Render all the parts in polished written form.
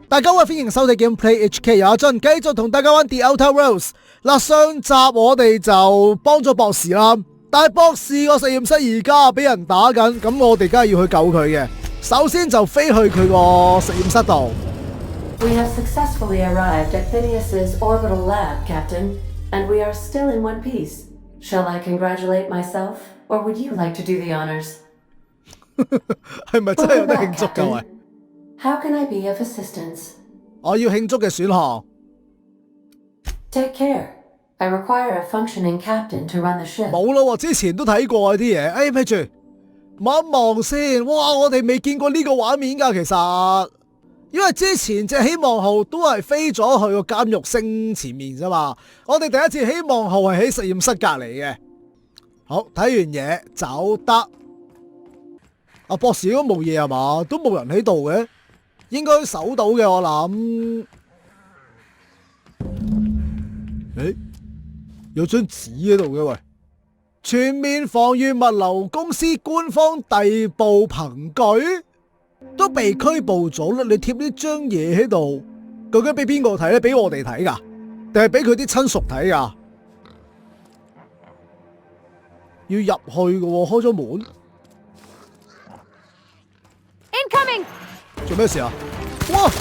大家好，歡迎收睇 Gameplay HK， 由阿俊繼續同大家玩 The Outer Worlds。上集我哋就幫咗博士啦，但係博士個實驗室而家俾人打緊，咁我哋梗係要去救佢嘅。首先就飛去佢個實驗室度。We have successfully arrived at Phineas's orbital lab, Captain, and we are still in one piece. Shall I congratulate myself, or would you like to do the honors? 係咪真係有得慶祝㗎喂？ How can I be of assistance? 我要慶祝嘅選項。Take care. I require a functioning captain to run the ship. 冇咯，之前都睇過啲嘢。咪住，望一望先。哇，我哋未見過呢個畫面㗎，其實。因為之前隻希望號都係飛咗去個監獄星前面啫嘛。我哋第一次希望號係喺實驗室隔離嘅。好，睇完嘢走得。阿博士應該冇嘢係嘛？都冇人喺度嘅。應該守到嘅，我諗。有張紙喺度嘅喂，全面防禦物流公司官方逮捕憑據都被拘捕咗啦。你貼呢張嘢喺度，究竟俾邊個睇咧？俾我哋睇噶，定係俾佢啲親屬睇噶？要入去嘅喎，開咗門。Incoming！ 做咩事啊？哇！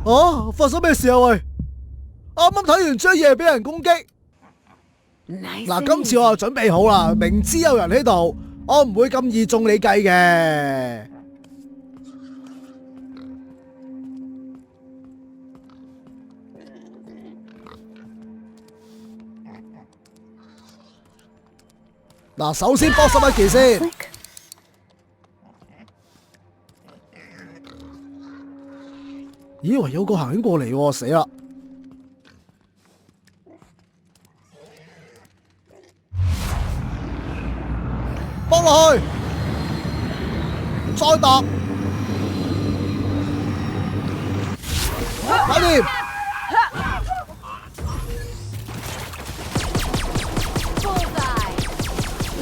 啊！發生咩事啊？喂！啱啱睇完張嘢俾人攻擊。嗱，今次我就準備好啦，明知有人喺度，我唔會咁易中你計嘅。嗱，首先幫手一件先。咦？喂，有個行緊過嚟喎，死啦！幫落去，再搭，搞掂！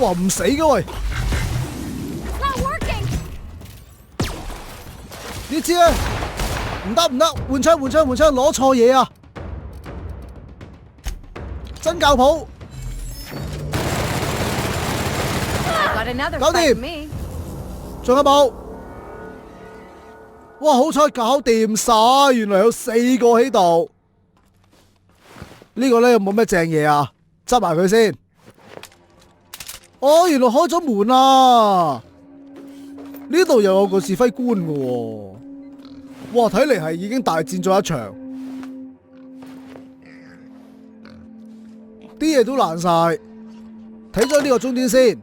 哇，唔死嘅喂！呢支咧？唔得，換槍，攞錯嘢啊！真教譜，搞掂，仲有冇？哇，好彩搞掂晒，原來有4個喺度。呢個咧有冇咩正嘢啊？執埋佢先。哦，原來開咗門啊！呢度又有個指揮官嘅喎。哇，睇嚟係已經大戰咗一場，啲嘢都爛晒。睇咗呢個終端先，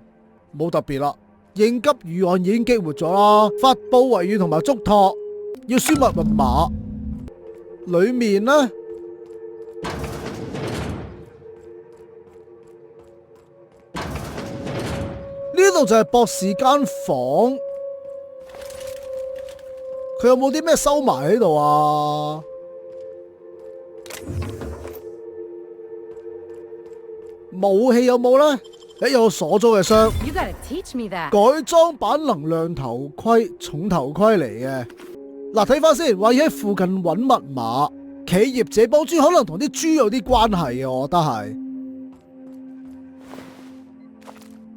冇特別啦。應急預案已經激活咗啦，發布遺願同埋囑託，要輸入密碼。裏面呢，呢度就係博士間房。佢有冇啲咩收埋喺度啊？武器有冇呢？有鎖咗嘅箱。改裝版能量頭盔，重頭盔嚟嘅。嗱，睇翻先，話要喺附近揾密碼。企業這幫豬可能同啲豬有啲關係嘅，我覺得係。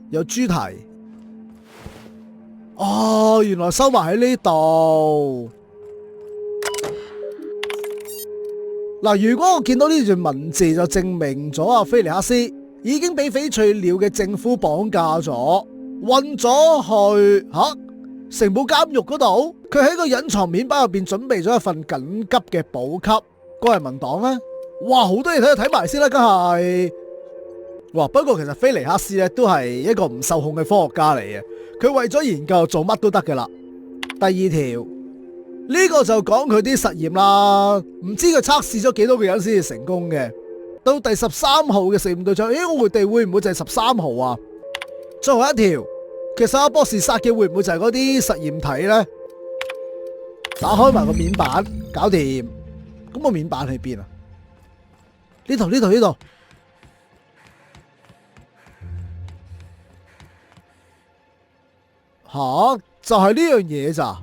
有豬蹄。哦，原來收埋喺呢度。嗱，如果我見到呢段文字，就證明咗阿菲尼克斯已經俾翡翠鳥嘅政府綁架咗，運咗去城堡監獄嗰度。佢喺個隱藏面包入邊準備咗一份緊急嘅補給。個人民黨呢？哇，好多嘢睇埋先啦，梗係。哇，不過其實菲尼克斯咧都係一個唔受控嘅科學家嚟嘅。佢為咗研究做乜都得㗎啦。第2條呢個就講佢啲實驗啦，唔知佢測試咗幾多個人先至成功嘅。到第13號嘅實驗對象，我哋會唔會就係13號啊？最後一條，其實阿博士殺嘅會唔會就係嗰啲實驗體呢？打開埋個面板，搞掂。咁個面板喺邊啊？呢度。吓，就係呢樣嘢咋？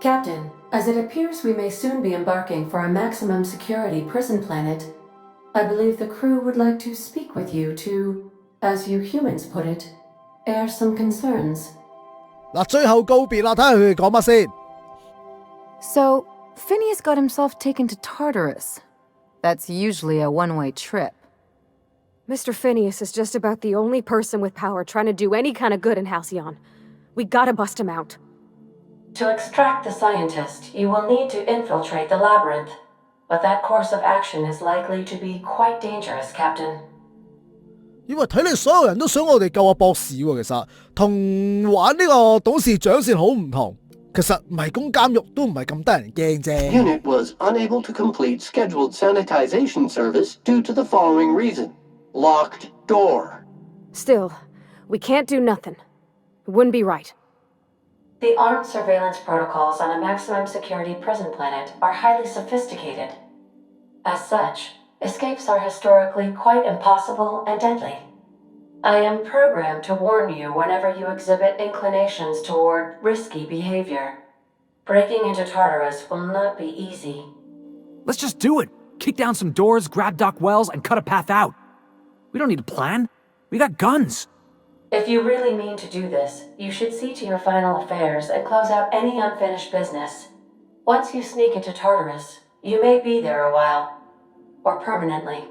Captain, as it appears we may soon be embarking for a maximum security prison planet, I believe the crew would like to speak with you to, as you humans put it, air some concerns. 嗱，最後告別啦，睇下佢哋講乜先。So, Phineas got himself taken to Tartarus. That's usually a one-way trip. Mr. Phineas is just about the only person with power trying to do any kind of good in Halcyon. We gotta bust him out. To extract the scientist, you will need to infiltrate the labyrinth. But that course of action is likely to be quite dangerous, Captain. 因為睇嚟所有人都想我哋救阿博士喎，其實同玩呢個董事長線好唔同。其實迷宮監獄都唔係咁得人驚啫。Unit was unable to complete scheduled sanitization service due to the following reason: locked door. Still, we can't do nothing. It wouldn't be right. The armed surveillance protocols on a maximum security prison planet are highly sophisticated. As such, escapes are historically quite impossible and deadly. I am programmed to warn you whenever you exhibit inclinations toward risky behavior. Breaking into Tartarus will not be easy. Let's just do it. Kick down some doors, grab Doc Wells, and cut a path out. We don't need a plan. We got guns. If you really mean to do this, you should see to your final affairs and close out any unfinished business. Once you sneak into Tartarus, you may be there a while. Or permanently.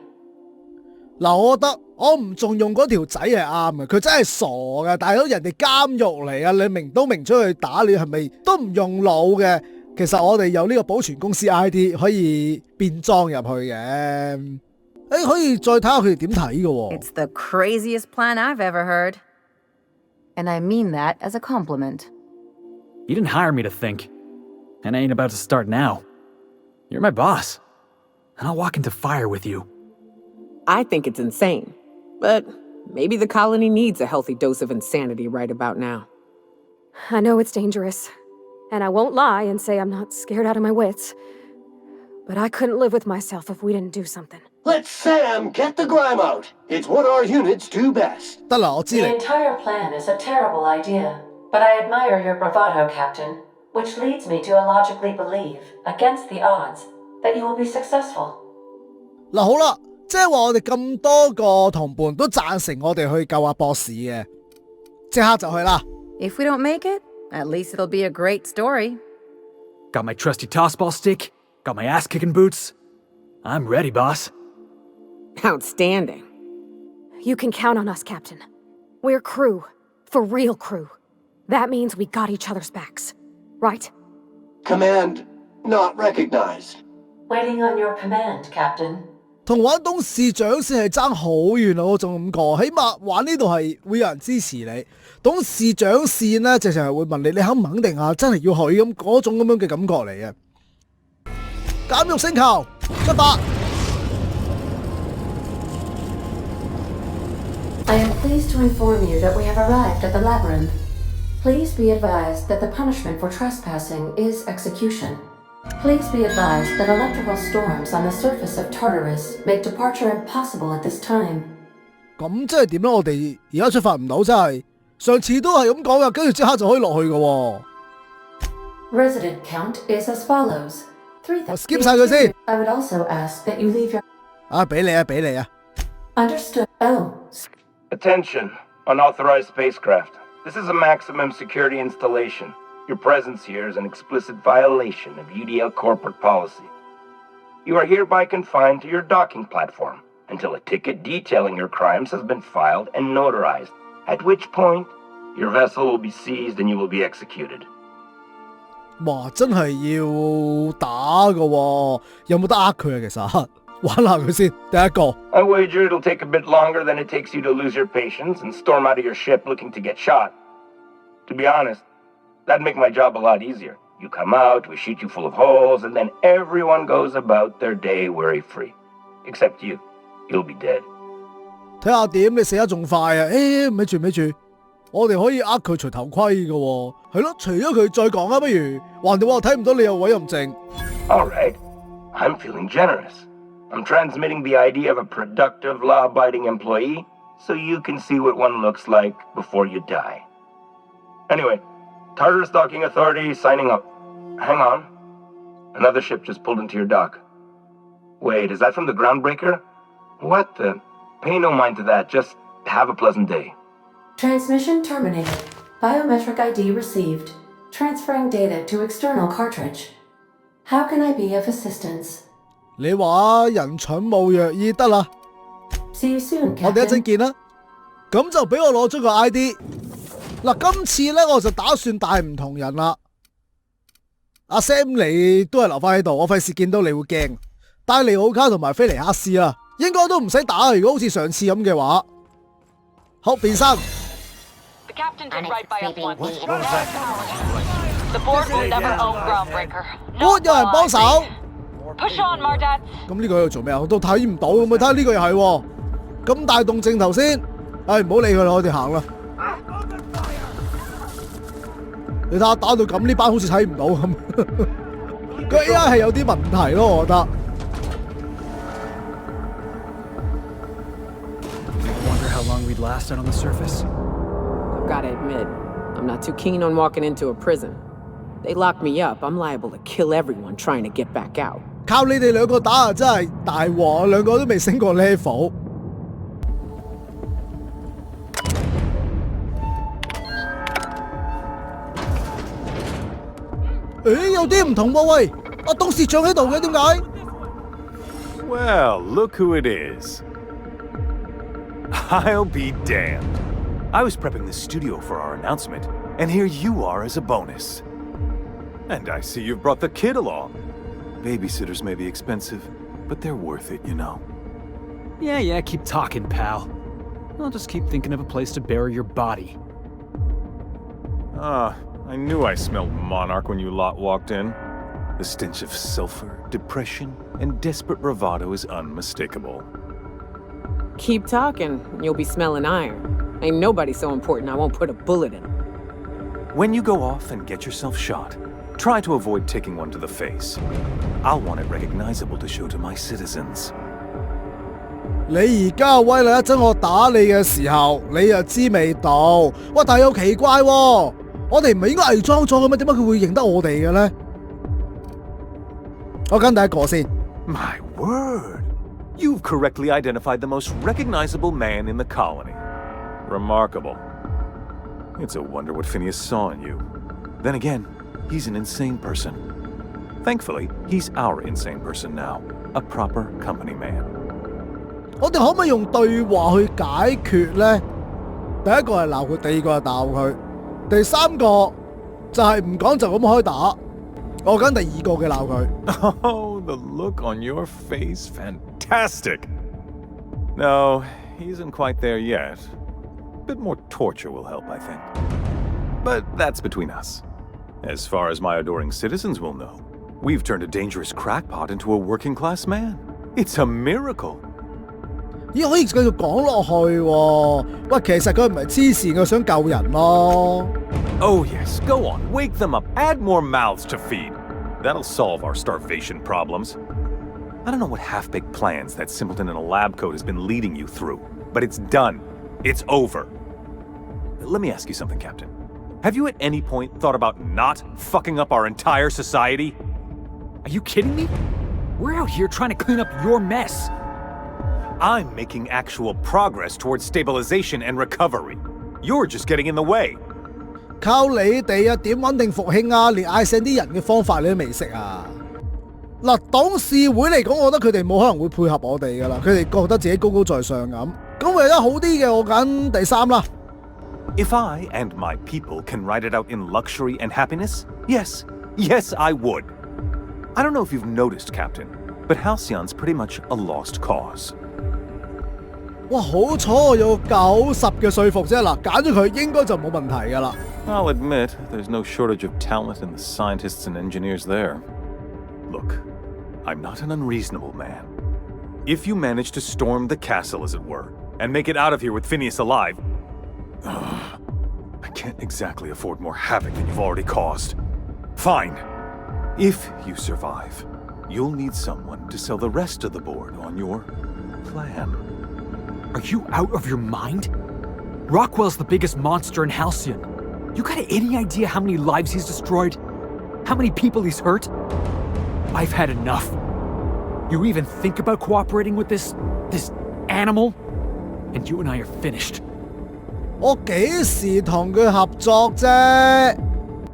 嗱，我覺得我唔重用嗰條仔係啱嘅，佢真係傻嘅。大佬人哋監獄嚟啊，你明都明出去打你係咪都唔用腦嘅？其實我哋有呢個保全公司 ID 可以變裝入去嘅。可以再睇下佢哋點睇嘅喎。It's the craziest plan I've ever heard. And I mean that as a compliment. You didn't hire me to think. And I ain't about to start now. You're my boss. And I'll walk into fire with you. I think it's insane. But maybe the colony needs a healthy dose of insanity right about now. I know it's dangerous. And I won't lie and say I'm not scared out of my wits. But I couldn't live with myself if we didn't do something. Let Sam get the grime out. It's what our units do best. 得啦，我知 The 你。 entire plan is a terrible idea, but I admire your bravado, Captain, which leads me to illogically believe, against the odds, that you will be successful. 嗱，好啦，即係話我哋咁多個同伴都贊成我哋去救阿博士嘅，即刻就去啦。 If we don't make it, at least it'll be a great story. Got my trusty tossball stick. Got my ass-kicking boots. I'm ready, boss. Outstanding. You can count on us, Captain. We're crew. For real crew. That means we got each other's backs. Right? Command not recognized. Waiting on your command, Captain. 同玩董事長先係爭好遠啊！我仲咁講，起碼玩呢度係會有人支持你。董事長線呢，直情係會問你，你肯唔肯定啊？真係要去咁嗰種咁樣嘅感覺嚟嘅。監獄星球出發。 I am pleased to inform you that we have arrived at the labyrinth. Please be advised that the punishment for trespassing is execution. Please be advised that electrical storms on the surface of Tartarus make departure impossible at this time. 咁即係點咧？我哋而家出發唔到，真係上次都係咁講噶，跟住即刻就可以落去噶喎。 Resident count is as follows. 我 skip 晒佢先。 I would also ask that you leave your... 啊，俾你啊，俾你啊。 Understood. Oh. Attention, unauthorized spacecraft. This is a maximum security installation. Your presence here is an explicit violation of UDL corporate policy. You are hereby confined to your docking platform until a ticket detailing your crimes has been filed and notarized, at which point your vessel will be seized and you will be executed. 哇，真係要打噶喎，有冇得呃佢啊？其實玩下佢先，第一個。I wager it'll take a bit longer than it takes you to lose your patience and storm out of your ship looking to get shot. To be honest, that'd make my job a lot easier. You come out, we shoot you full of holes, and then everyone goes about their day worry-free. Except you. You'll be dead. 睇下點，你死得仲快啊！咪住，我哋可以呃佢除頭盔嘅喎，係咯，除咗佢再講啊，不如橫掂我睇唔到你有委任證。All right. I'm feeling generous. I'm transmitting the idea of a productive, law-abiding employee so you can see what one looks like before you die. Anyway, Tartarus Docking Authority signing up. Hang on. Another ship just pulled into your dock. Wait, is that from the Groundbreaker? What the? Pay no mind to that. Just have a pleasant day. Transmission terminated. Biometric ID received. Transferring data to external cartridge. How can I be of assistance? 你話人蠢冇藥醫得啦， See you soon, 我哋一陣 Captain. 見啦。咁就俾我攞咗個 ID。嗱，今次咧我就打算帶唔同人啦。阿 Sam 你都係留翻喺度，我費事見到你會驚。帶利奧卡同埋菲尼克斯啊，應該都唔使打。如果好似上次咁嘅話，好變身。 The captain did right by us once. The board will never own Groundbreaker. 好，有人幫手。 Push on, Mardat. 咁呢個喺度做咩啊？我都睇唔到，咁咪睇下呢個又係喎。咁大動靜頭先，唉唔好理佢啦，我哋行啦。你睇下打到咁，呢班好似睇唔到咁。個 AI 係有啲問題咯，我覺得。 Wonder how long we'd last out on the surface. I've gotta admit, I'm not too keen on walking into a prison. They lock me up, I'm liable to kill everyone trying to get back out. 靠你哋兩個打啊，真係大鑊！兩個都未升過 level。誒，有啲唔同喎，喂！阿董事長喺度嘅，點解？ Well, look who it is. I'll be damned. I was prepping the studio for our announcement, and here you are as a bonus. And I see you've brought the kid along. Babysitters may be expensive, but they're worth it, you know. Yeah, keep talking, pal. I'll just keep thinking of a place to bury your body. I knew I smelled Monarch when you lot walked in. The stench of sulfur, depression, and desperate bravado is unmistakable. Keep talking, and you'll be smelling iron. Ain't nobody so important I won't put a bullet in him. When you go off and get yourself shot, try to avoid taking one to the face. I'll want it recognizable to show to my citizens. 你而家威啦！一陣我打你嘅時候，你又知味道。喂，但係又奇怪喎，我哋唔係應該偽裝咗嘅咩？點解佢會認得我哋嘅咧？我跟第一個先。My word! You've correctly identified the most recognizable man in the colony. Remarkable. It's a wonder what Phineas saw in you. Then again, he's an insane person. Thankfully, he's our insane person now, a proper company man. 我哋可唔可以用對話去解決咧？第一個係鬧佢，第二個係鬧佢，第三個就係唔講就咁開打。我跟第二個嘅鬧佢。Oh, the look on your face, fantastic! No, he isn't quite there yet. A bit more torture will help, I think. But that's between us. As far as my adoring citizens will know, we've turned a dangerous crackpot into a working-class man. It's a miracle. 咦，可以繼續講落去喎？喂，其實佢唔係黐線，佢想救人咯。Oh yes, go on, wake them up, add more mouths to feed. That'll solve our starvation problems. I don't know what half-baked plans that simpleton in a lab coat has been leading you through, but it's done. It's over. Let me ask you something, Captain. Have you at any point thought about not fucking up our entire society? Are you kidding me? We're out here trying to clean up your mess. I'm making actual progress towards stabilization and recovery. You're just getting in the way. 靠你哋啊，點穩定復興啊？連嗌醒啲人嘅方法你都未識啊！嗱，董事會嚟講，我覺得佢哋冇可能會配合我哋噶啦，佢哋覺得自己高高在上咁。咁為咗好啲嘅，我揀第三啦。If I and my people can ride it out in luxury and happiness, yes, I would. I don't know if you've noticed, Captain, but Halcyon's pretty much a lost cause. 哇，好彩我有90嘅說服啫，嗱，揀咗佢應該就冇問題噶啦。I'll admit, there's no shortage of talent in the scientists and engineers there. Look, I'm not an unreasonable man. If you manage to storm the castle, as it were, and make it out of here with Phineas alive, I can't exactly afford more havoc than you've already caused. Fine. If you survive, you'll need someone to sell the rest of the board on your plan. Are you out of your mind? Rockwell's the biggest monster in Halcyon. You got any idea how many lives he's destroyed? How many people he's hurt? I've had enough. You even think about cooperating with this animal? And you and I are finished. 我幾時同佢合作啫？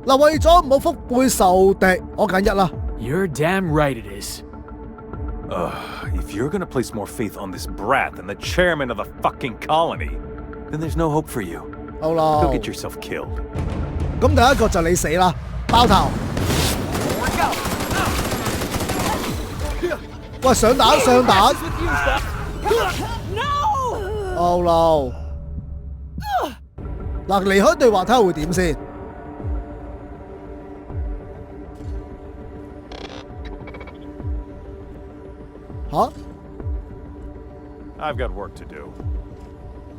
嗱，為咗唔好腹背受敵，我揀一啦。You're damn right it is. If you're gonna place more faith on this brat than the chairman of the fucking colony, then there's no hope for you. 好啦， Go get yourself killed. 咁第一個就你死啦，爆頭！喂，上彈上彈！Oh no！ 嗱，離開對話睇下會點先。吓？ I've got work to do.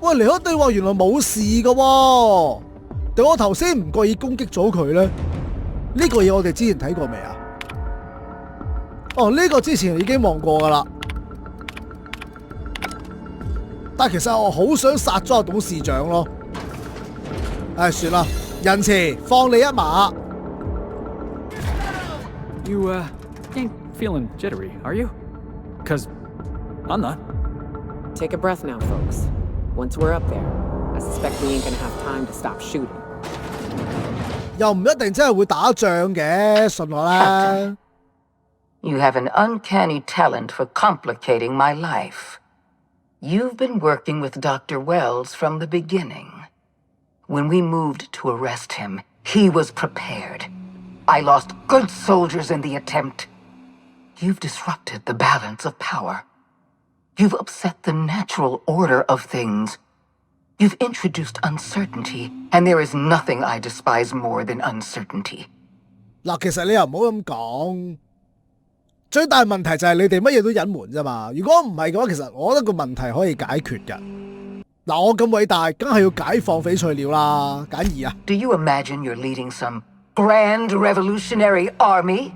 喂，離開對話原來冇事㗎喎，定我頭先唔覺意攻擊咗佢咧？呢個嘢我哋之前睇過未啊？哦，呢個之前已經望過㗎啦。但其實我好想殺咗阿董事長咯。唉，算啦，仁慈放你一馬。You, ain't feeling jittery, are you? 'Cause I'm not. Take a breath now, folks. Once we're up there, I suspect we ain't gonna have time to stop shooting. 又唔一定真係會打仗嘅，信我啦。You have an uncanny talent for complicating my life. You've been working with Dr. Wells from the beginning. When we moved to arrest him, he was prepared. I lost good soldiers in the attempt. You've disrupted the balance of power. You've upset the natural order of things. You've introduced uncertainty, and there is nothing I despise more than uncertainty. 嗱，其實你又唔好咁講。最大問題就係你哋乜嘢都隱瞞啫嘛。如果唔係嘅話，其實我覺得個問題可以解決㗎。嗱，我咁偉大，梗係要解放翡翠鳥啦，揀二啊。Do you imagine you're leading some grand revolutionary army?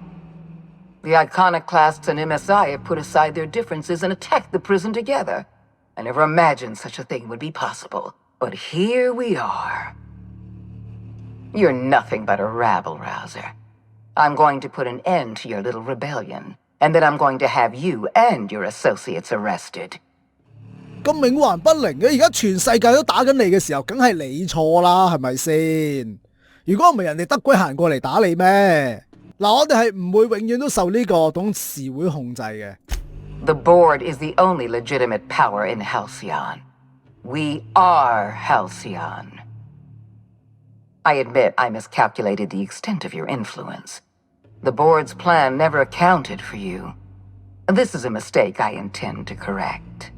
The iconoclasts and MSI have put aside their differences and attacked the prison together. I never imagined such a thing would be possible. But here we are. You're nothing but a rabble-rouser. I'm going to put an end to your little rebellion, and then I'm going to have you and your associates arrested. 咁冥頑不靈嘅，而家全世界都打緊你嘅時候，梗係你錯啦，係咪先？如果唔係人哋得鬼行過嚟打你咩？嗱，我哋係唔會永遠都受呢個董事會控制嘅。The board is the only legitimate power in Halcyon. We are Halcyon. I admit I miscalculated the extent of your influence. The board's plan never accounted for you. This is a mistake I intend to correct.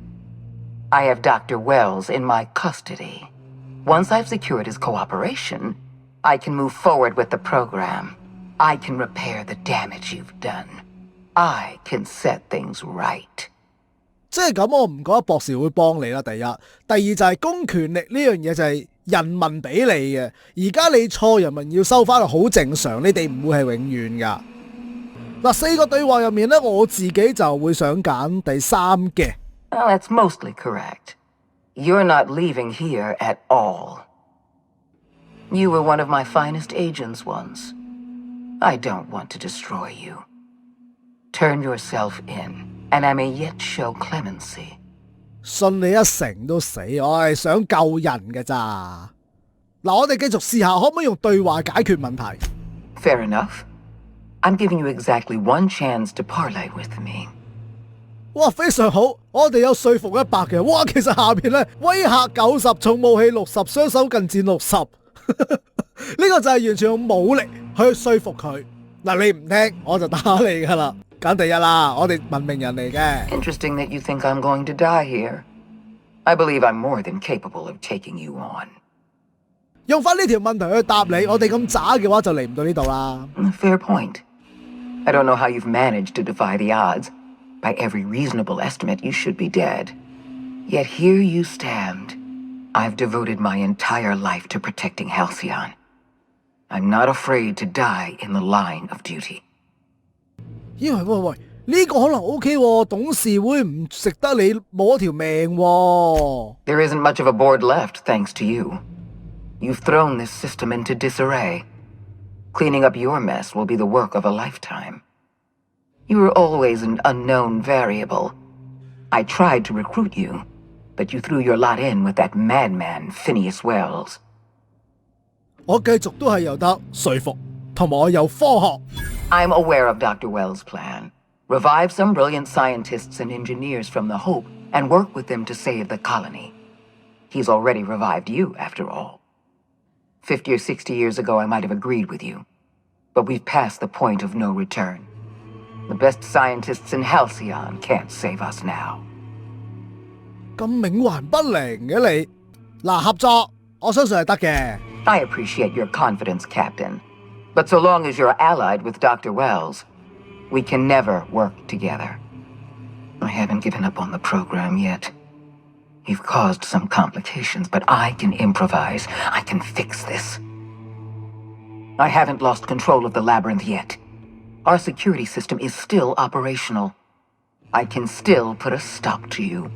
I have Dr. Wells in my custody. Once I've secured his cooperation, I can move forward with the program. I can repair the damage you've done. I can set things right. 即係咁，我唔覺得博士會幫你啦。第一，第二就係公權力呢樣嘢就係人民俾你嘅。而家你錯，人民要收翻，好正常。你哋唔會係永遠噶。嗱，四個對話入面咧，我自己就會想揀第三嘅。Well, that's mostly correct. You're not leaving here at all. You were one of my finest agents once. I don't want to destroy you. Turn yourself in, and I may yet show clemency. 信你一成都死，我係想救人嘅咋。嗱，我哋繼續試下，可唔可以用對話解決問題 Fair enough. I'm giving you exactly one chance to parley with me. 哇，非常好，我哋有說服100嘅。哇，其實下邊咧威嚇90，重武器60，雙手近戰60。呢個就係完全用武力去說服佢。嗱，你唔聽我就打你噶啦。揀第一啦，我哋文明人嚟嘅。Interesting that you think I'm going to die here. I believe I'm more than capable of taking you on. 用翻呢條問題去答你，我哋咁渣嘅話就嚟唔到呢度啦。Fair point. I don't know how you've managed to defy the odds. By every reasonable estimate, you should be dead. Yet here you stand. I've devoted my entire life to protecting Halcyon. I'm not afraid to die in the line of duty. 喂，呢個可能 OK 喎，董事會唔食得你冇一條命喎。There isn't much of a board left, thanks to you. You've thrown this system into disarray. Cleaning up your mess will be the work of a lifetime. You were always an unknown variable. I tried to recruit you, but you threw your lot in with that madman, Phineas Wells. 我繼續都係有得說服，同埋我有科學。I'm aware of Dr. Wells' plan. Revive some brilliant scientists and engineers from the Hope and work with them to save the colony. He's already revived you, after all. 50 or 60 years ago, I might have agreed with you. But we've passed the point of no return. The best scientists in Halcyon can't save us now. 咁冥頑不靈嘅你，嗱合作，我相信係得嘅。I appreciate your confidence, Captain. But so long as you're allied with Dr. Wells, we can never work together. I haven't given up on the program yet. You've caused some complications, but I can improvise. I can fix this. I haven't lost control of the labyrinth yet. Our security system is still operational. I can still put a stop to you.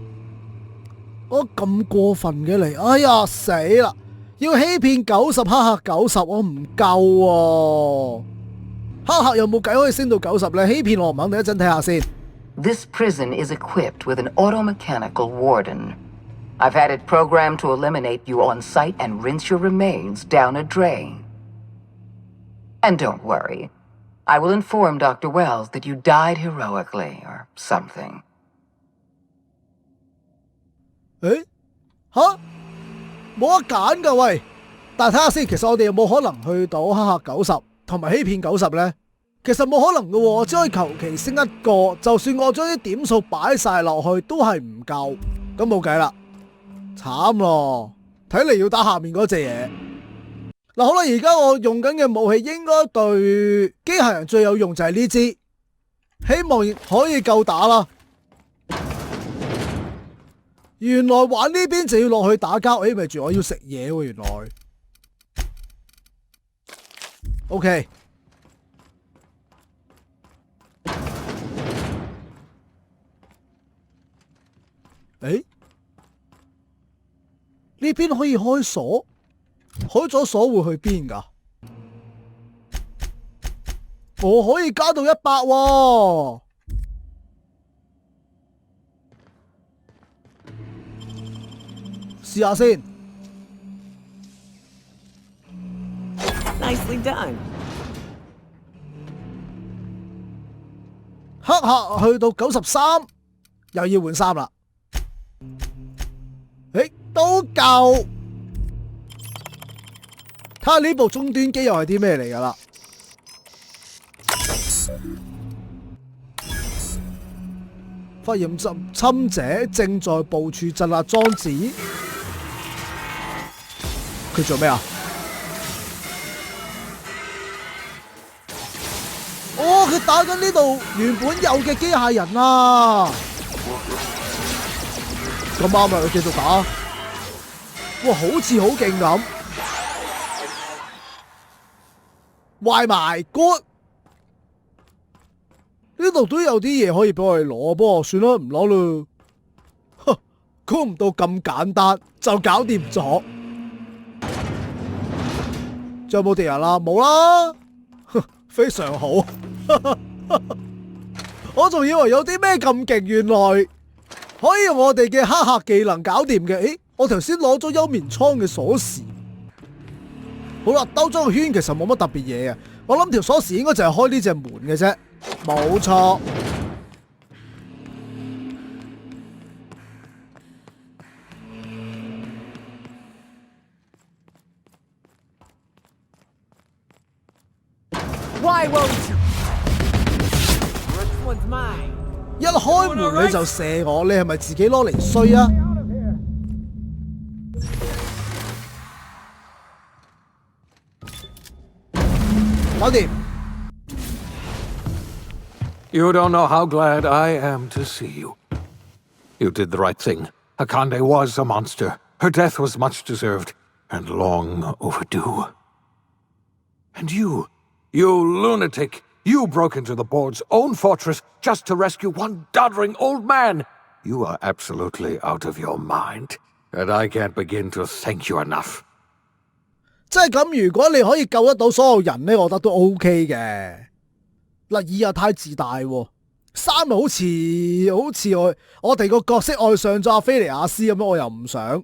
我咁過分嘅你，哎呀死啦！要欺騙90黑客90，我唔夠喎。黑客有冇計可以升到90咧？欺騙我唔肯定，一陣睇下先。This prison is equipped with an automechanical warden. I've had it programmed to eliminate you on sight and rinse your remains down a drain. And don't worry, I will inform Dr. Wells that you died heroically or something. 誒吓？冇得揀㗎喂！但係睇下先，其實我哋有冇可能去到黑客90同埋欺騙90咧？其實冇可能㗎喎，我只可以求其升一個，就算我將啲點數擺晒落去都係唔夠，咁冇計啦，慘咯！睇嚟要打下面嗰隻嘢。嗱好啦，而家我用緊嘅武器應該對機械人最有用就係呢支，希望可以夠打啦。原來玩呢邊就要落去打交，咪住我要食嘢喎，原來。OK。誒，呢邊可以開鎖，開咗鎖會去邊㗎？我可以加到100喎。試下先。Nicely done. 黑客去到93，又要換衫啦。誒，都夠。睇下呢部終端機又係啲咩嚟㗎啦？發現侵者正在部署鎮壓裝置。佢做咩啊？哦，佢打緊呢度原本有嘅機械人啊！咁啱啊，佢繼續打。哇，好似好勁咁。壞埋 good。呢度都有啲嘢可以俾我哋攞，不過算啦，唔攞啦。哼，估唔到咁簡單就搞掂咗。仲有冇敵人啦？冇啦，非常好。我仲以為有啲咩咁勁，原來可以用我哋嘅黑客技能搞掂嘅。誒，我頭先攞咗休眠倉嘅鎖匙。好啦，兜咗個圈其實冇乜特別嘢嘅。我諗條鎖匙應該就係開呢隻門嘅啫，冇錯。Why won't you? This one's mine. 一開門你就射我，你係咪自己攞嚟衰啊？搞掂。You don't know how glad I am to see you. You did the right thing. Akande was a monster. Her death was much deserved and long overdue. And you lunatic, You broke into the board's own fortress just to rescue one doddering old man. You are absolutely out of your mind, and I can't begin to thank you enough. 即係咁，如果你可以救得到所有人呢，我覺得都 OK 嘅。嗱，二又太自大喎，三又好似我哋個角色愛上咗阿菲尼亞斯咁樣，我又唔想。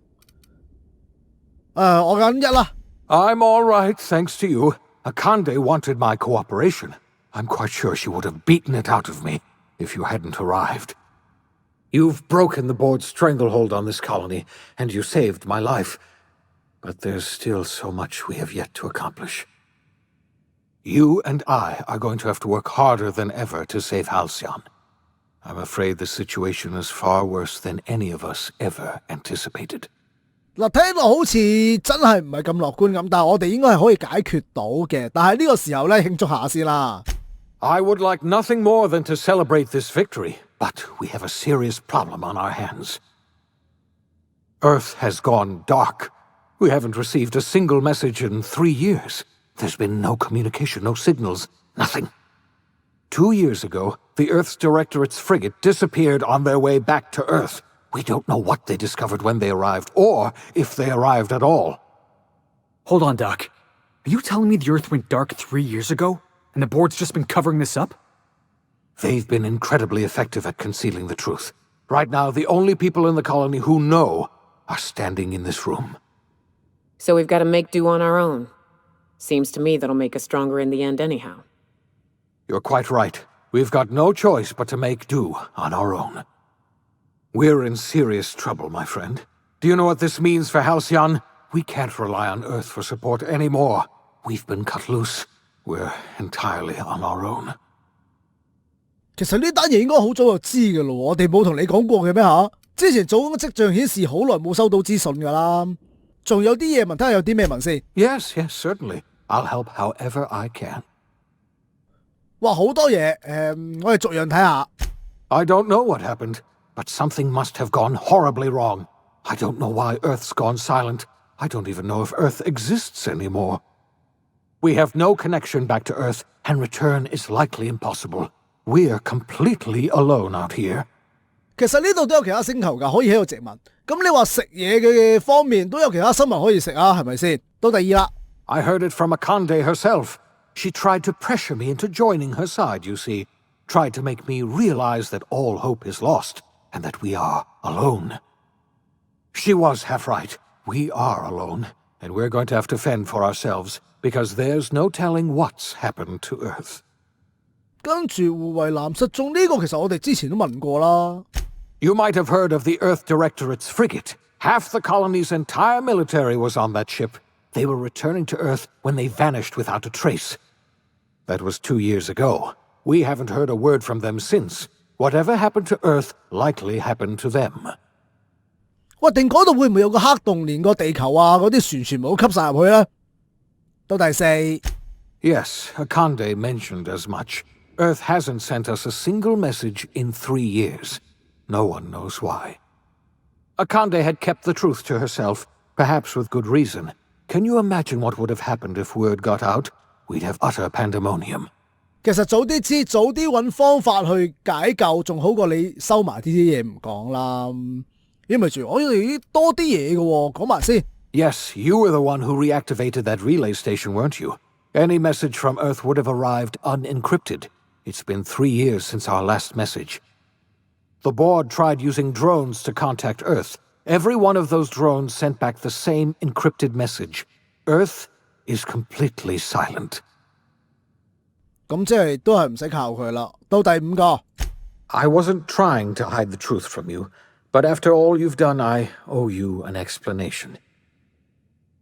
我揀一啦。I'm all right, thanks to you. Akande wanted my cooperation. I'm quite sure she would have beaten it out of me if you hadn't arrived. You've broken the board's stranglehold on this colony, and you saved my life. But there's still so much we have yet to accomplish. You and I are going to have to work harder than ever to save Halcyon. I'm afraid the situation is far worse than any of us ever anticipated. 嗱，聽落好似真係唔係咁樂觀咁，但係我哋應該係可以解決到嘅。但係呢個時候咧，慶祝下先啦。I would like nothing more than to celebrate this victory, but we have a serious problem on our hands. Earth has gone dark. We haven't received a single message in 3 years. There's been no communication, no signals, nothing. 2 years ago, the Earth's Directorate's frigate disappeared on their way back to Earth. We don't know what they discovered when they arrived, or if they arrived at all. Hold on, Doc. Are you telling me the Earth went dark 3 years ago, and the board's just been covering this up? They've been incredibly effective at concealing the truth. Right now, the only people in the colony who know are standing in this room. So we've got to make do on our own. Seems to me that'll make us stronger in the end anyhow. You're quite right. We've got no choice but to make do on our own. We're in serious trouble, my friend. Do you know what this means for Halcyon? We can't rely on Earth for support anymore. We've been cut loose. We're entirely on our own. 其實呢單嘢應該好早就知㗎咯，我哋冇同你講過嘅咩吓？之前早嘅跡象顯示好耐冇收到資訊㗎啦。仲有啲嘢問，睇下有啲咩問先。Yes, certainly. I'll help however I can. 哇，好多嘢，我哋逐樣睇下。I don't know what happened, but something must have gone horribly wrong. I don't know why Earth's gone silent. I don't even know if Earth exists anymore. We have no connection back to Earth, and return is likely impossible. We're completely alone out here. 其實呢度都有其他星球㗎，可以喺度殖民。咁你話食嘢嘅方面都有其他生物可以食啊，係咪先？到第二啦。I heard it from Akande herself. She tried to pressure me into joining her side, you see. Tried to make me realize that all hope is lost, and that we are alone. She was half right. We are alone, and we're going to have to fend for ourselves, because there's no telling what's happened to Earth. 跟住護衛艦失蹤呢個其實我哋之前都問過啦。You might have heard of the Earth Directorate's frigate. Half the colony's entire military was on that ship. They were returning to Earth when they vanished without a trace. That was 2 years ago. We haven't heard a word from them since. Whatever happened to Earth likely happened to them. 喂，定嗰度會唔會有個黑洞，連個地球啊嗰啲船全部都吸晒入去咧？到第四。Yes, Akande mentioned as much. Earth hasn't sent us a single message in 3 years. No one knows why. Akande had kept the truth to herself, perhaps with good reason. Can you imagine what would have happened if word got out? We'd have utter pandemonium. 其實早啲知，早啲揾方法去解救，仲好過你收埋呢啲嘢唔講啦。因為住我哋多啲嘢嘅喎，講埋先。Yes, you were the one who reactivated that relay station, weren't you? Any message from Earth would have arrived unencrypted. It's been 3 years since our last message. The board tried using drones to contact Earth. Every one of those drones sent back the same encrypted message. Earth is completely silent. 咁即係都係唔使靠佢啦。到第五個。I wasn't trying to hide the truth from you, but after all you've done, I owe you an explanation.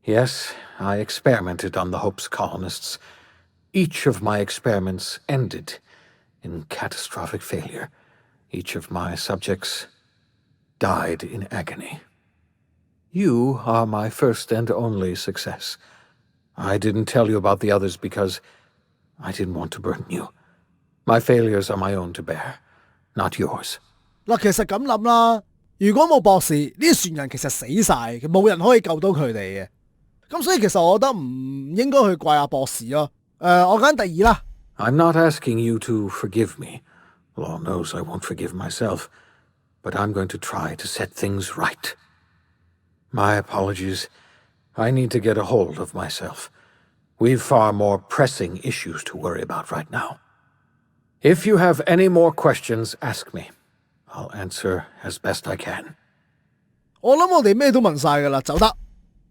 Yes, I experimented on the Hope's colonists. Each of my experiments ended in catastrophic failure. Each of my subjects died in agony. You are my first and only success. I didn't tell you about the others because I didn't want to burden you. My failures are my own to bear, not yours. 嗱，其實咁諗啦，如果冇博士，呢啲船人其實死晒，冇人可以救到佢哋嘅。咁所以其實我覺得唔應該去怪阿博士咯。我揀第二啦。I'm not asking you to forgive me. Lord knows I won't forgive myself. But I'm going to try to set things right. My apologies. I need to get a hold of myself. We've far more pressing issues to worry about right now. If you have any more questions, ask me. I'll answer as best I can. 我諗我哋咩都問晒㗎啦，走得。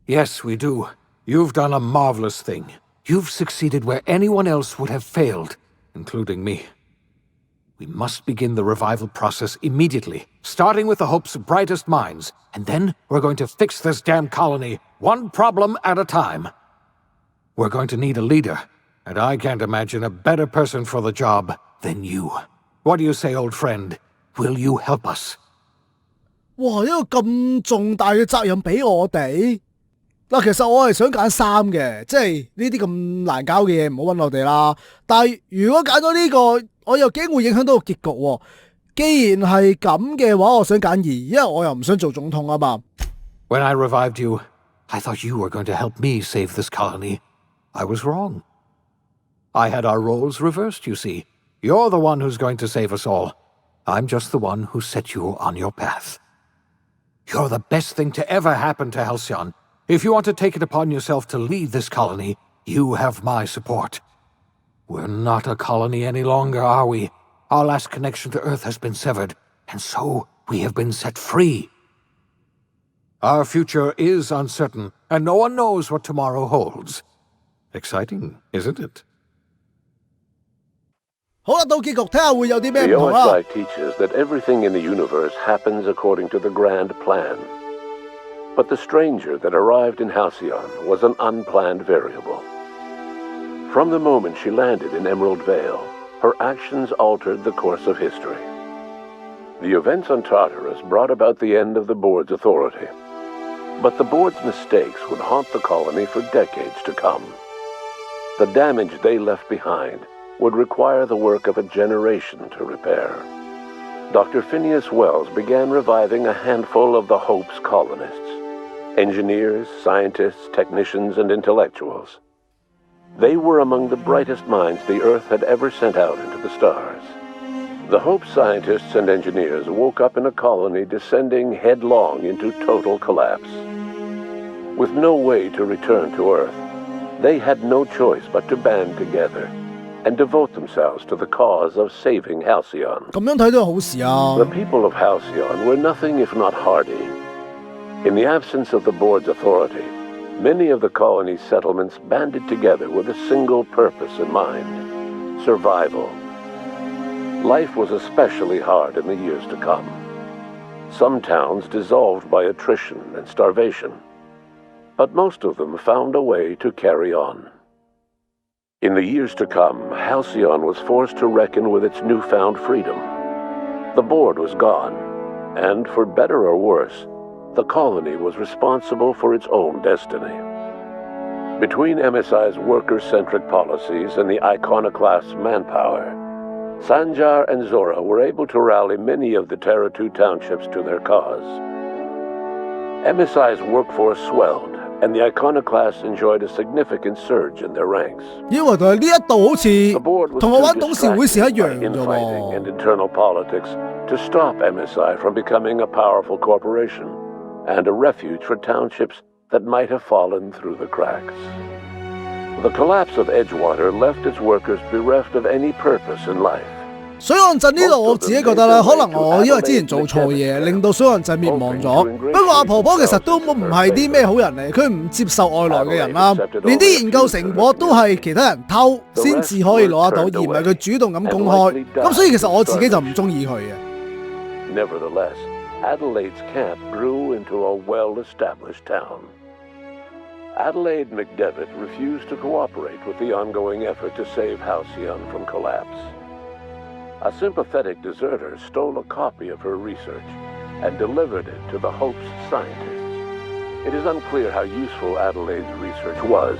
Yes, we do. You've done a marvelous thing. You've succeeded where anyone else would have failed, including me. We must begin the revival process immediately, starting with the Hope's brightest minds, and then we're going to fix this damn colony, one problem at a time. We're going to need a leader, and I can't imagine a better person for the job than you. What do you say, old friend? Will you help us? 哇！一個咁重大嘅責任俾我哋嗱，其實我係想揀3嘅，即係呢啲咁難搞嘅嘢唔好揾我哋啦。但係如果揀咗呢個，我又驚會影響到個結局喎。既然係咁嘅話，我想揀2，因為我又唔想做總統啊嘛。When I revived you, I thought you were going to help me save this colony. I was wrong. I had our roles reversed, you see. You're the one who's going to save us all. I'm just the one who set you on your path. You're the best thing to ever happen to Halcyon. If you want to take it upon yourself to lead this colony, you have my support. We're not a colony any longer, are we? Our last connection to Earth has been severed, and so we have been set free. Our future is uncertain, and no one knows what tomorrow holds. Exciting, isn't it? 好啦，到結局睇下會有啲咩 The 唔同啦。 OSI teaches that everything in the universe happens according to the grand plan. But the stranger that arrived in Halcyon was an unplanned variable. From the moment she landed in Emerald Vale, her actions altered the course of history. The events on Tartarus brought about the end of the board's authority. But the board's mistakes would haunt the colony for decades to come. The damage they left behind would require the work of a generation to repair. Dr. Phineas Wells began reviving a handful of the Hope's colonists. Engineers, scientists, technicians, and intellectuals. They were among the brightest minds the Earth had ever sent out into the stars. The Hope scientists and engineers woke up in a colony descending headlong into total collapse. With no way to return to Earth, they had no choice but to band together and devote themselves to the cause of saving Halcyon. 咁樣睇都係好事啊。 The people of Halcyon were nothing if not hardy. In the absence of the board's authority, many of the colony's settlements banded together with a single purpose in mind: survival. Life was especially hard in the years to come. Some towns dissolved by attrition and starvation, but most of them found a way to carry on. In the years to come, Halcyon was forced to reckon with its newfound freedom. The board was gone, and for better or worse, the colony was responsible for its own destiny. Between MSI's worker-centric policies and the iconoclast's manpower, Sanjar and Zora were able to rally many of the Terra 2 townships to their cause. MSI's workforce swelled, and the iconoclasts enjoyed a significant surge in their ranks. 因為佢呢一度好似 The board was 同我 too 玩董事會時一 distracted 樣 by 啫 infighting 喎。 and internal politics to stop MSI from becoming a powerful corporation and a refuge for townships that might have fallen through the cracks. The collapse of Edgewater left its workers bereft of any purpose in life. 水岸鎮呢度我自己覺得咧，可能我因為之前做錯嘢，令到水岸鎮滅亡咗。不過阿婆婆其實都唔係啲咩好人嚟，佢唔接受外來嘅人啦，連啲研究成果都係其他人偷先至可以攞得到，而唔係佢主動咁公開。咁所以其實我自己就唔中意佢嘅。 Nevertheless, Adelaide's camp grew into a well-established town. Adelaide McDevitt refused to cooperate with the ongoing effort to save Halcyon from collapse. A sympathetic deserter stole a copy of her research and delivered it to the Hope's scientists. It is unclear how useful Adelaide's research was.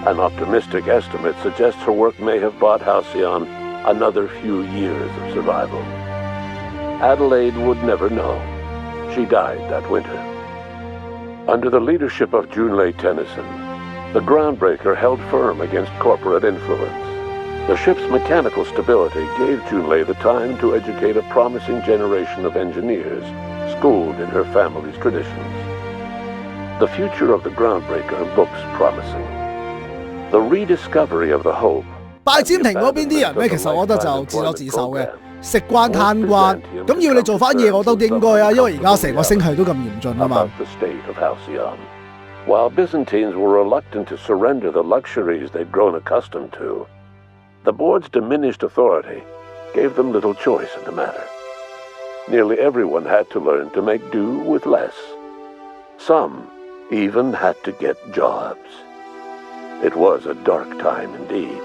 An optimistic estimate suggests her work may have bought Halcyon another few years of survival. Adelaide would never know. She died that winter. Under the leadership of Junlei Tennyson, the Groundbreaker held firm against corporate influence. The ship's mechanical stability gave Junlei the time to educate a promising generation of engineers, schooled in her family's traditions. The future of the groundbreaker looks promising. The rediscovery of the hope. 拜占庭嗰邊啲人咧，其實我覺得就自作自受嘅，食慣攤慣，咁要你做翻嘢我都應該啊，因為而家成個星系都咁嚴峻啊嘛。 While Byzantines were reluctant to surrender the luxuries they'd grown accustomed to, the board's diminished authority gave them little choice in the matter. Nearly everyone had to learn to make do with less. Some even had to get jobs. It was a dark time indeed.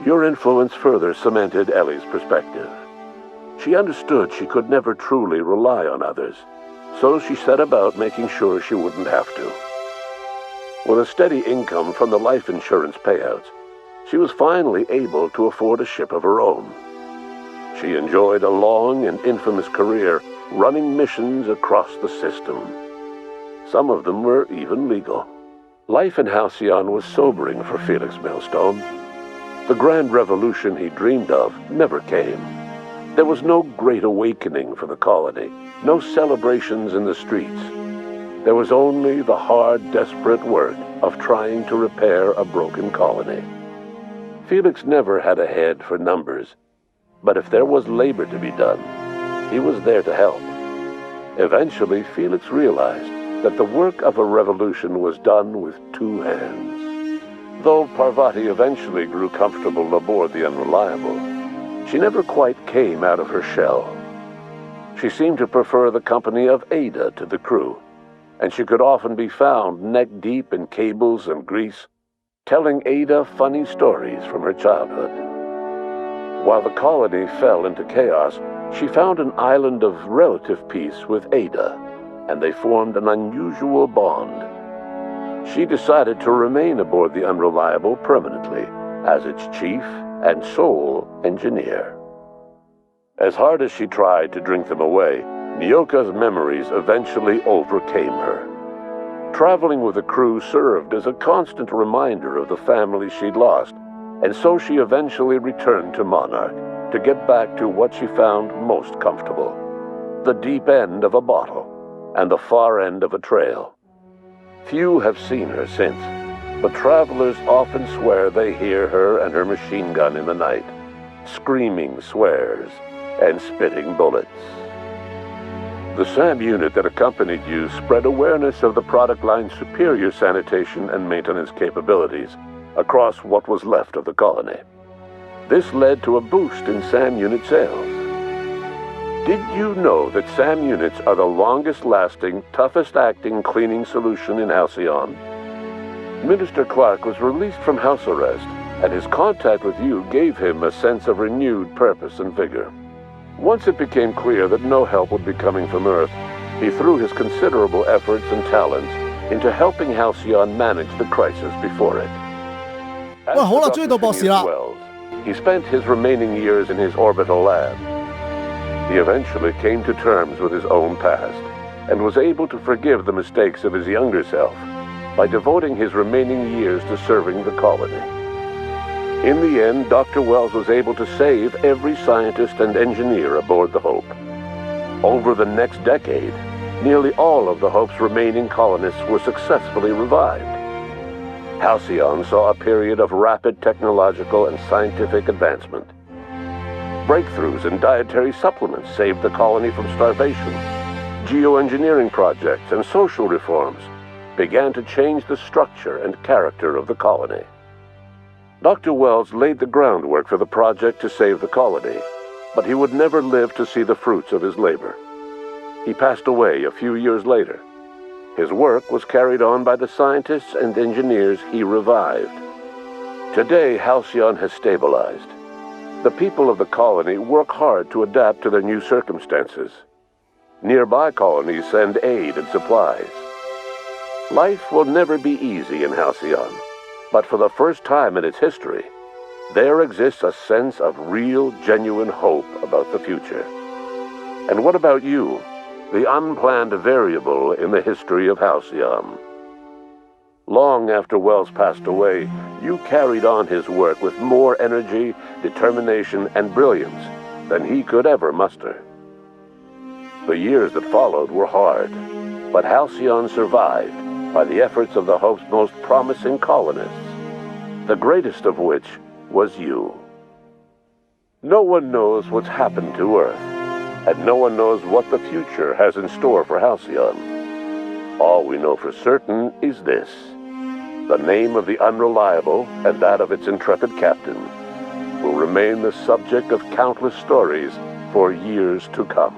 Your influence further cemented Ellie's perspective. She understood she could never truly rely on others, so she set about making sure she wouldn't have to. With a steady income from the life insurance payouts, she was finally able to afford a ship of her own. She enjoyed a long and infamous career running missions across the system. Some of them were even legal. Life in Halcyon was sobering for Felix Millstone. The grand revolution he dreamed of never came. There was no great awakening for the colony, no celebrations in the streets. There was only the hard, desperate work of trying to repair a broken colony. Felix never had a head for numbers, but if there was labor to be done, he was there to help. Eventually, Felix realized that the work of a revolution was done with two hands. Though Parvati eventually grew comfortable aboard the Unreliable, she never quite came out of her shell. She seemed to prefer the company of Ada to the crew, and she could often be found neck-deep in cables and grease, telling Ada funny stories from her childhood. While the colony fell into chaos, she found an island of relative peace with Ada, and they formed an unusual bond. She decided to remain aboard the Unreliable permanently as its chief and sole engineer. As hard as she tried to drink them away, Nyoka's memories eventually overcame her. Traveling with the crew served as a constant reminder of the family she'd lost, and so she eventually returned to Monarch to get back to what she found most comfortable: the deep end of a bottle and the far end of a trail. Few have seen her since, but travelers often swear they hear her and her machine gun in the night, screaming swears and spitting bullets. The SAM unit that accompanied you spread awareness of the product line's superior sanitation and maintenance capabilities across what was left of the colony. This led to a boost in SAM unit sales. Did you know that SAM units are the longest-lasting, toughest-acting cleaning solution in Halcyon? Minister Clark was released from house arrest, and his contact with you gave him a sense of renewed purpose and vigor. Once it became clear that no help would be coming from Earth, he threw his considerable efforts and talents into helping Halcyon manage the crisis before it. As for Dr. Phineas Wells, he spent his remaining years in his orbital lab. He eventually came to terms with his own past and was able to forgive the mistakes of his younger self by devoting his remaining years to serving the colony. In the end, Dr. Wells was able to save every scientist and engineer aboard the Hope. Over the next decade, nearly all of the Hope's remaining colonists were successfully revived. Halcyon saw a period of rapid technological and scientific advancement. Breakthroughs in dietary supplements saved the colony from starvation. Geoengineering projects and social reforms began to change the structure and character of the colony. Dr. Wells laid the groundwork for the project to save the colony, but he would never live to see the fruits of his labor. He passed away a few years later. His work was carried on by the scientists and engineers he revived. Today, Halcyon has stabilized. The people of the colony work hard to adapt to their new circumstances. Nearby colonies send aid and supplies. Life will never be easy in Halcyon, but for the first time in its history, there exists a sense of real, genuine hope about the future. And what about you, the unplanned variable in the history of Halcyon? Long after Wells passed away, you carried on his work with more energy, determination, and brilliance than he could ever muster. The years that followed were hard, but Halcyon survived by the efforts of the Hope's most promising colonists, the greatest of which was you. No one knows what's happened to Earth, and no one knows what the future has in store for Halcyon. All we know for certain is this: the name of the Unreliable and that of its intrepid captain will remain the subject of countless stories for years to come.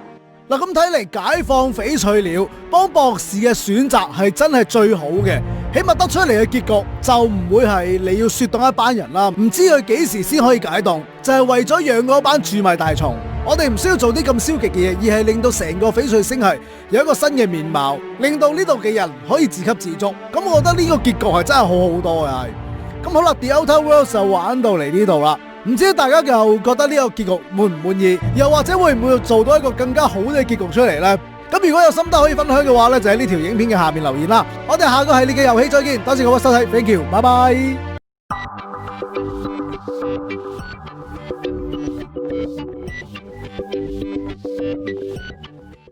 嗱，咁睇嚟解放翡翠鳥幫博士嘅選擇係真係最好嘅，起碼得出嚟嘅結局就唔會係你要雪凍一班人啦，唔知佢幾時先可以解凍，就係為咗養嗰班蛀米大蟲。我哋唔需要做啲咁消極嘅嘢，而係令到成個翡翠星系有一個新嘅面貌，令到呢度嘅人可以自給自足。咁我覺得呢個結局係真係好好多嘅係。咁好啦， The Outer Worlds 就玩到嚟呢度啦。唔知大家又覺得呢個結局滿唔滿意？又或者會唔會做到一個更加好嘅結局出嚟呢？咁如果有心得可以分享嘅話呢，就喺呢條影片嘅下面留言啦。我哋下個系列嘅遊戲再見，多謝各位收睇 ，Thank you，拜拜。